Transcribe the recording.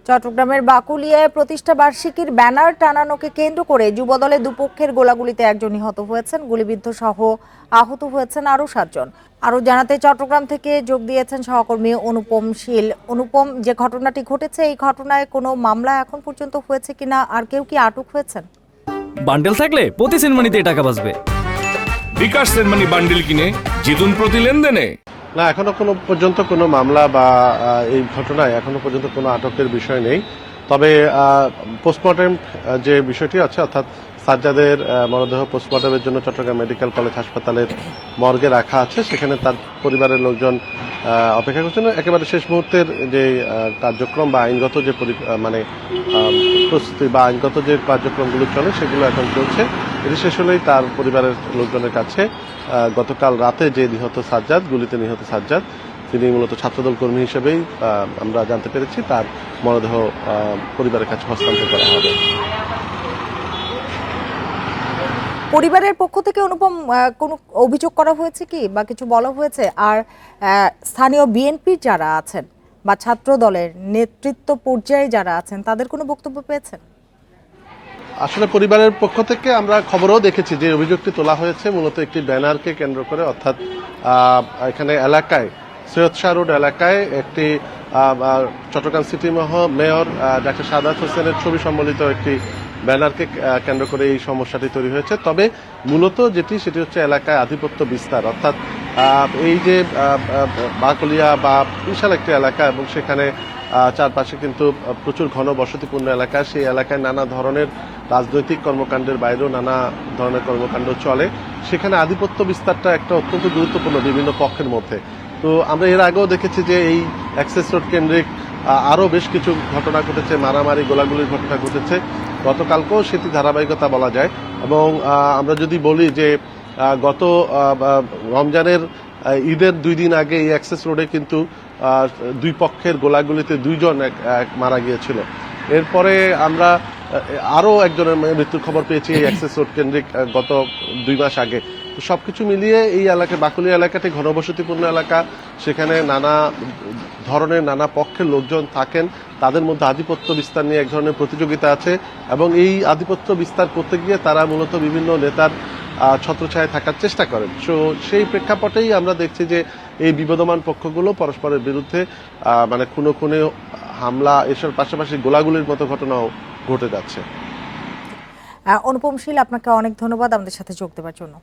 চট্টগ্রামের বাকুলিয়ায় প্রতিষ্ঠা বার্ষিকীর ব্যানার টানানোকে কেন্দ্র করে যুবদলের দুপক্ষের গোলাগুলিতে একজন নিহত হয়েছেন, গুলিবিদ্ধ সহ আহত হয়েছেন আরো 7 জন। আরো জানাতে চট্টগ্রাম থেকে যোগ দিয়েছেন সহকর্মী অনুপম শীল। অনুপম, যে ঘটনাটি ঘটেছে এই ঘটনায় কোনো মামলা এখন পর্যন্ত হয়েছে কিনা, আর কেউ কি আটক হয়েছেন? বান্ডেল থাকলে প্রতি সেনমানিতে টাকা বাঁচবে। বিকাশ সেনমানি বান্ডেল কিনে জিতুন প্রতি লেনদেনে। না, এখনো কোনো পর্যন্ত কোনো মামলা বা এই ঘটনায় এখনো পর্যন্ত কোনো আটকের বিষয় নেই। তবে পোস্টমর্টেম যে বিষয়টি আছে, অর্থাৎ সাজ্জাদের মরদেহ পোস্টমর্টেমের জন্য চট্টগ্রাম মেডিকেল কলেজ হাসপাতালের মর্গে রাখা আছে। সেখানে তার পরিবারের লোকজন অপেক্ষা করছেন। একেবারে শেষ মুহূর্তের যে কার্যক্রম বা আইনগত যে প্রস্তুতি বা আইনগত যে কার্যক্রমগুলো চলে সেগুলো এখন চলছে। এটি শেষ হলেই তার পরিবারের লোকজনের কাছে গতকাল রাতে যে নিহত সাজ্জাদ, গুলিতে নিহত সাজ্জাদ, তিনি মূলত ছাত্রদল কর্মী হিসেবেই আমরা জানতে পেরেছি, তার মরদেহ পরিবারের কাছে হস্তান্তর করা হবে। পরিবারের পক্ষ থেকে অনুপম কোনো অভিযোগ করা হয়েছে কি বা কিছু বলা হয়েছে? আর স্থানীয় বিএনপির যারা আছেন বা ছাত্র দলের নেতৃত্ব পর্যায়ে যারা আছেন তাদের কোনো বক্তব্য পেয়েছেন? আসলে পরিবারের পক্ষ থেকে আমরা খবরও দেখেছি যে অভিযোগটি তোলা হয়েছে মূলত একটি ব্যানারকে কেন্দ্র করে, অর্থাৎ এখানে এলাকায় সৈয়দ শাহ রোড এলাকায় একটি Chittagong city mayor doctor Sadat হোসেনের ছবি সম্বলিত একটি ব্যানারকে কেন্দ্র করে এই সমস্যাটি তৈরি হয়েছে। তবে মূলত সেটি হচ্ছে এলাকায় আধিপত্য বিস্তার, অর্থাৎ এই যে বাকলিয়া বা বিশাল একটি এলাকা এবং সেখানে চারপাশে কিন্তু প্রচুর ঘন বসতিপূর্ণ এলাকা, সেই এলাকায় নানা ধরনের রাজনৈতিক কর্মকাণ্ডের বাইরেও নানা ধরনের কর্মকাণ্ড চলে। সেখানে আধিপত্য বিস্তারটা একটা অত্যন্ত গুরুত্বপূর্ণ বিভিন্ন পক্ষের মধ্যে। তো আমরা এর আগেও দেখেছি যে এই অ্যাক্সেস রোড কেন্দ্রিক আরও বেশ কিছু ঘটনা ঘটেছে, মারামারি গোলাগুলির ঘটনা ঘটেছে। গতকালকেও সেটি ধারাবাহিকতা বলা যায়। এবং আমরা যদি বলি যে গত রমজানের ঈদের 2 দিন আগে এই অ্যাক্সেস রোডে কিন্তু দুই পক্ষের গোলাগুলিতে 2 জন মারা গিয়েছিল। এরপরে আমরা আরও একজনের মৃত্যুর খবর পেয়েছি এই অ্যাক্সেস রোড কেন্দ্রিক গত 2 মাস আগে। তো সবকিছু মিলিয়ে এই এলাকা, বাকুলিয়া এলাকাটি ঘনবসতিপূর্ণ এলাকা, সেখানে নানা ধরনের নানা পক্ষের লোকজন থাকেন, তাদের মধ্যে আধিপত্য বিস্তার নিয়ে এক ধরনের প্রতিযোগিতা আছে এবং এই আধিপত্য বিস্তার করতে গিয়ে তারা মূলত বিভিন্ন নেতার ছত্রছায়ায় থাকার চেষ্টা করেন। সো সেই প্রেক্ষাপটেই আমরা দেখছি যে এই বিবদমান পক্ষগুলো পরস্পরের বিরুদ্ধে খুনে হামলা, এসব পাশাপাশি গোলাগুলির মতো ঘটনাও ঘটে যাচ্ছে। অনুপম শীল, আপনাকে অনেক ধন্যবাদ আমাদের সাথে যোগ দেওয়ার জন্য।